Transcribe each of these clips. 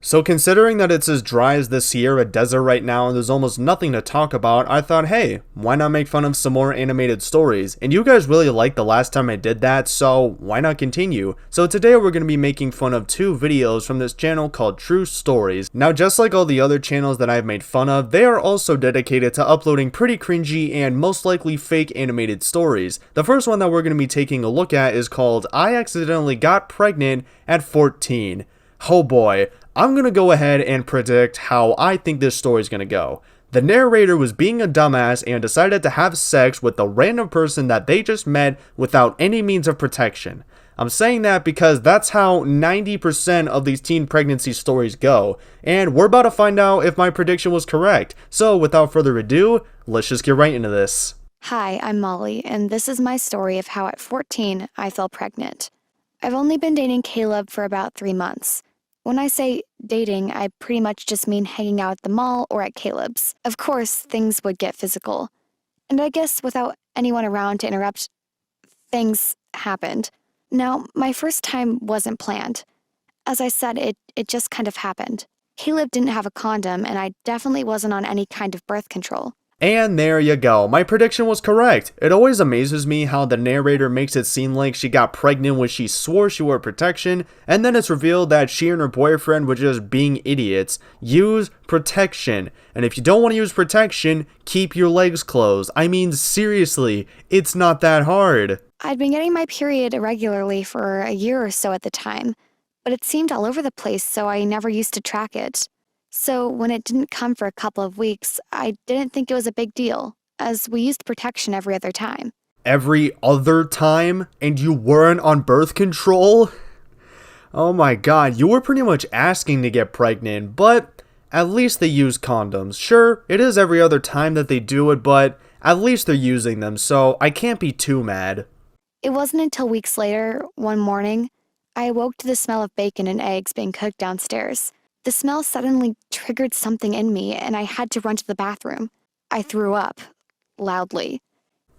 So considering that it's as dry as the Sierra Desert right now and there's almost nothing to talk about, I thought, hey, why not make fun of some more animated stories? And you guys really liked the last time I did that, so why not continue? So today we're going to be making fun of two videos from this channel called True Stories. Now just like all the other channels that I've made fun of, they are also dedicated to uploading pretty cringy and most likely fake animated stories. The first one that we're going to be taking a look at is called I Accidentally Got Pregnant at 14. Oh boy, I'm gonna go ahead and predict how I think this story is gonna go. The narrator was being a dumbass and decided to have sex with a random person that they just met without any means of protection. I'm saying that because that's how 90% of these teen pregnancy stories go, and we're about to find out if my prediction was correct. So without further ado, let's just get right into this. Hi, I'm Molly, and this is my story of how at 14 I fell pregnant. I've only been dating Caleb for about 3 months. When I say dating, I pretty much just mean hanging out at the mall or at Caleb's. Of course, things would get physical. And I guess without anyone around to interrupt, things happened. Now, my first time wasn't planned. As I said, it just kind of happened. Caleb didn't have a condom, and I definitely wasn't on any kind of birth control. And there you go, my prediction was correct. It always amazes me how the narrator makes it seem like she got pregnant when she swore she wore protection, and then it's revealed that she and her boyfriend were just being idiots. Use protection. And if you don't want to use protection, keep your legs closed. I mean, seriously, it's not that hard. I'd been getting my period irregularly for a year or so at the time, but it seemed all over the place, so I never used to track it. So when it didn't come for a couple of weeks, I didn't think it was a big deal, as we used protection every other time. Every other time? And you weren't on birth control? Oh my god, you were pretty much asking to get pregnant, but at least they use condoms. Sure, it is every other time that they do it, but at least they're using them, so I can't be too mad. It wasn't until weeks later, one morning, I awoke to the smell of bacon and eggs being cooked downstairs. The smell suddenly triggered something in me, and I had to run to the bathroom. I threw up, loudly.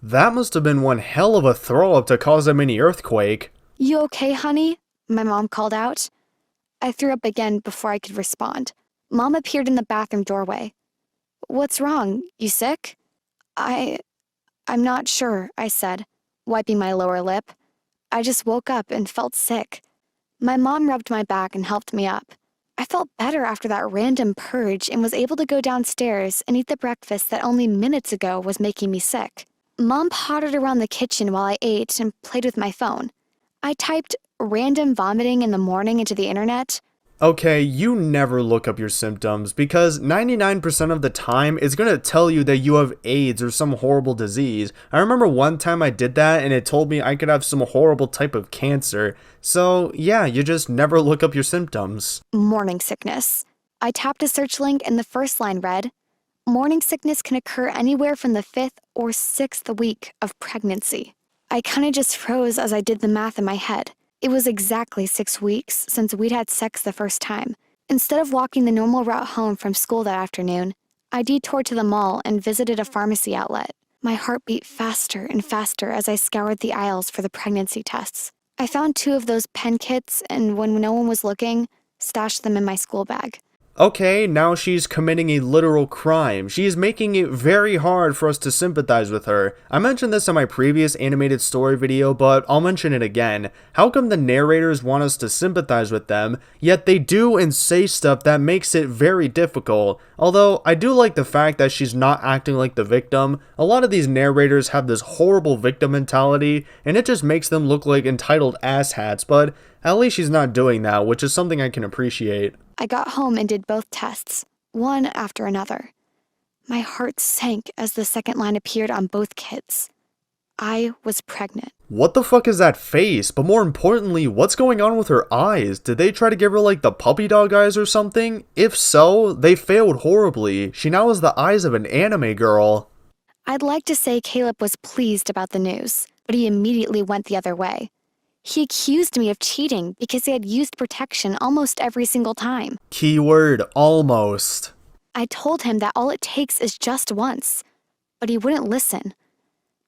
That must have been one hell of a throw up to cause a mini earthquake. "You okay, honey?" my mom called out. I threw up again before I could respond. Mom appeared in the bathroom doorway. "What's wrong? You sick?" I'm not sure," I said, wiping my lower lip. "I just woke up and felt sick." My mom rubbed my back and helped me up. I felt better after that random purge and was able to go downstairs and eat the breakfast that only minutes ago was making me sick. Mom pottered around the kitchen while I ate and played with my phone. I typed random vomiting in the morning into the internet. Okay, you never look up your symptoms because 99% of the time it's gonna tell you that you have AIDS or some horrible disease. I remember one time I did that and it told me I could have some horrible type of cancer. So yeah, you just never look up your symptoms. Morning sickness. I tapped a search link and the first line read, "Morning sickness can occur anywhere from the 5th or 6th week of pregnancy." I kinda just froze as I did the math in my head. It was exactly 6 weeks since we'd had sex the first time. Instead of walking the normal route home from school that afternoon, I detoured to the mall and visited a pharmacy outlet. My heart beat faster and faster as I scoured the aisles for the pregnancy tests. I found 2 of those pen kits and when no one was looking, stashed them in my school bag. Okay, now she's committing a literal crime. She's making it very hard for us to sympathize with her. I mentioned this in my previous animated story video, but I'll mention it again. How come the narrators want us to sympathize with them, yet they do and say stuff that makes it very difficult? Although, I do like the fact that she's not acting like the victim. A lot of these narrators have this horrible victim mentality, and it just makes them look like entitled asshats, but at least she's not doing that, which is something I can appreciate. I got home and did both tests, one after another. My heart sank as the second line appeared on both kits. I was pregnant. What the fuck is that face? But more importantly, what's going on with her eyes? Did they try to give her like the puppy dog eyes or something? If so, they failed horribly. She now has the eyes of an anime girl. I'd like to say Caleb was pleased about the news, but he immediately went the other way. He accused me of cheating because he had used protection almost every single time. Keyword, almost. I told him that all it takes is just once, but he wouldn't listen.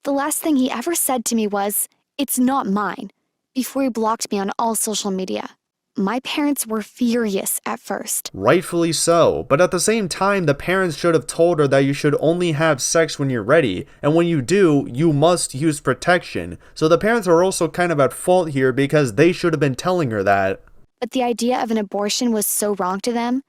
The last thing he ever said to me was, "It's not mine," before he blocked me on all social media. My parents were furious at first. Rightfully so, but at the same time, the parents should have told her that you should only have sex when you're ready, and when you do, you must use protection. So the parents are also kind of at fault here because they should have been telling her that. But the idea of an abortion was so wrong to them.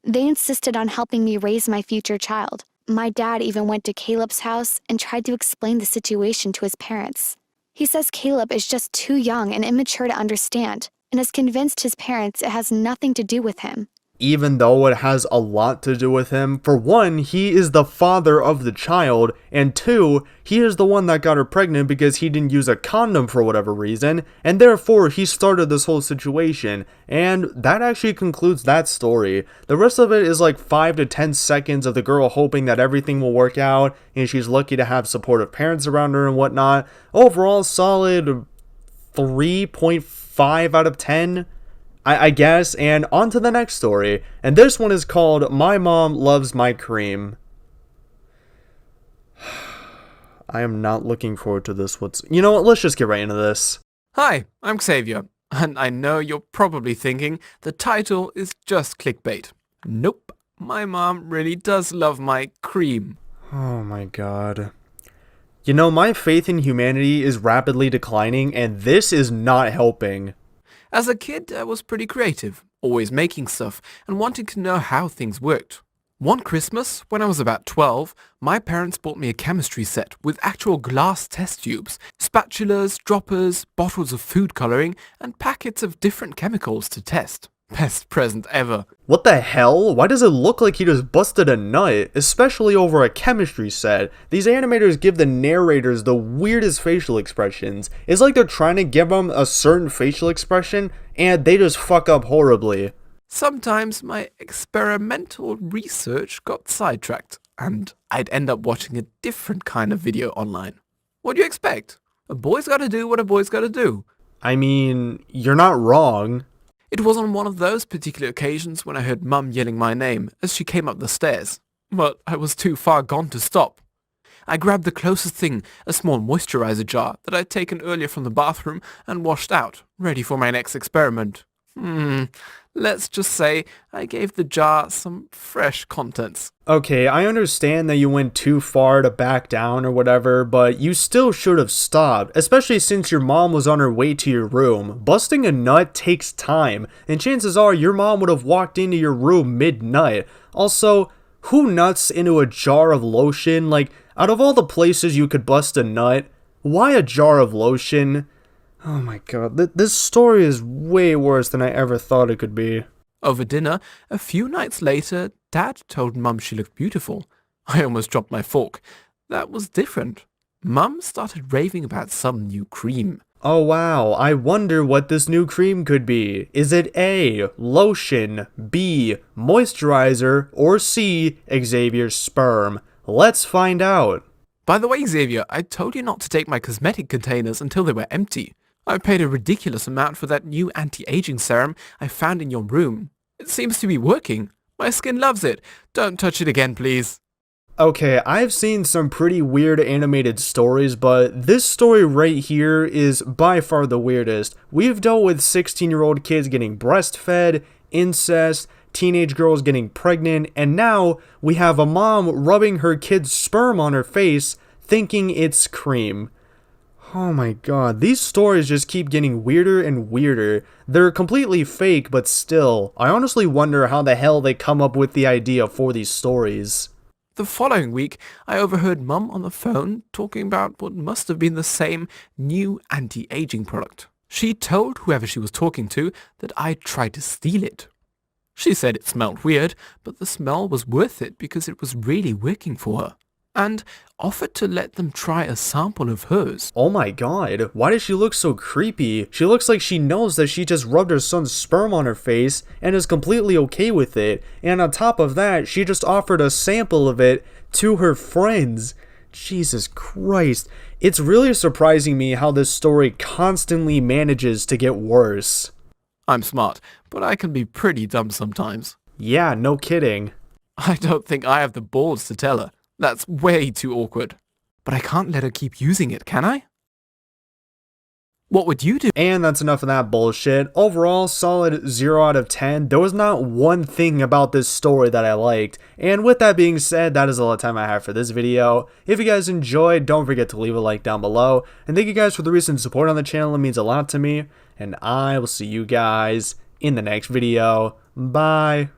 They insisted on helping me raise my future child. My dad even went to Caleb's house and tried to explain the situation to his parents. He says Caleb is just too young and immature to understand, and has convinced his parents it has nothing to do with him. Even though it has a lot to do with him. For one, he is the father of the child, and two, he is the one that got her pregnant because he didn't use a condom for whatever reason, and therefore he started this whole situation, and that actually concludes that story. The rest of it is like 5 to 10 seconds of the girl hoping that everything will work out, and she's lucky to have supportive parents around her and whatnot. Overall, solid 3.5 out of 10. I guess, and on to the next story, and this one is called My Mom Loves My Cream. I am not looking forward to this. You know what, let's just get right into this. Hi, I'm Xavier, and I know you're probably thinking the title is just clickbait. Nope, my mom really does love my cream. Oh my god. You know, my faith in humanity is rapidly declining, and this is not helping. As a kid, I was pretty creative, always making stuff and wanting to know how things worked. One Christmas, when I was about 12, my parents bought me a chemistry set with actual glass test tubes, spatulas, droppers, bottles of food coloring, and packets of different chemicals to test. Best present ever. What the hell? Why does it look like he just busted a nut? Especially over a chemistry set. These animators give the narrators the weirdest facial expressions. It's like they're trying to give them a certain facial expression, and they just fuck up horribly. Sometimes my experimental research got sidetracked, and I'd end up watching a different kind of video online. What do you expect? A boy's gotta do what a boy's gotta do. I mean, you're not wrong. It was on one of those particular occasions when I heard Mum yelling my name as she came up the stairs, but I was too far gone to stop. I grabbed the closest thing, a small moisturizer jar that I'd taken earlier from the bathroom, and washed out, ready for my next experiment. Let's just say I gave the jar some fresh contents. Okay, I understand that you went too far to back down or whatever, but you still should have stopped, especially since your mom was on her way to your room. Busting a nut takes time, and chances are your mom would have walked into your room mid-night. Also, who nuts into a jar of lotion? Like, out of all the places you could bust a nut, why a jar of lotion? Oh my god, this story is way worse than I ever thought it could be. Over dinner, a few nights later, Dad told Mum she looked beautiful. I almost dropped my fork. That was different. Mum started raving about some new cream. Oh wow, I wonder what this new cream could be. Is it A, lotion, B, moisturizer, or C, Xavier's sperm? Let's find out. By the way, Xavier, I told you not to take my cosmetic containers until they were empty. I paid a ridiculous amount for that new anti-aging serum I found in your room. It seems to be working. My skin loves it. Don't touch it again, please. Okay, I've seen some pretty weird animated stories, but this story right here is by far the weirdest. We've dealt with 16-year-old kids getting breastfed, incest, teenage girls getting pregnant, and now we have a mom rubbing her kid's sperm on her face, thinking it's cream. Oh my god, these stories just keep getting weirder and weirder. They're completely fake, but still, I honestly wonder how the hell they come up with the idea for these stories. The following week, I overheard Mum on the phone talking about what must have been the same new anti-aging product. She told whoever she was talking to that I'd tried to steal it. She said it smelled weird, but the smell was worth it because it was really working for her, and offered to let them try a sample of hers. Oh my god, why does she look so creepy? She looks like she knows that she just rubbed her son's sperm on her face and is completely okay with it, and on top of that, she just offered a sample of it to her friends. Jesus Christ, it's really surprising me how this story constantly manages to get worse. I'm smart, but I can be pretty dumb sometimes. Yeah, no kidding. I don't think I have the balls to tell her. That's way too awkward. But I can't let her keep using it, can I? What would you do? And that's enough of that bullshit. Overall, solid 0 out of 10. There was not one thing about this story that I liked. And with that being said, that is all the time I have for this video. If you guys enjoyed, don't forget to leave a like down below. And thank you guys for the recent support on the channel. It means a lot to me. And I will see you guys in the next video. Bye.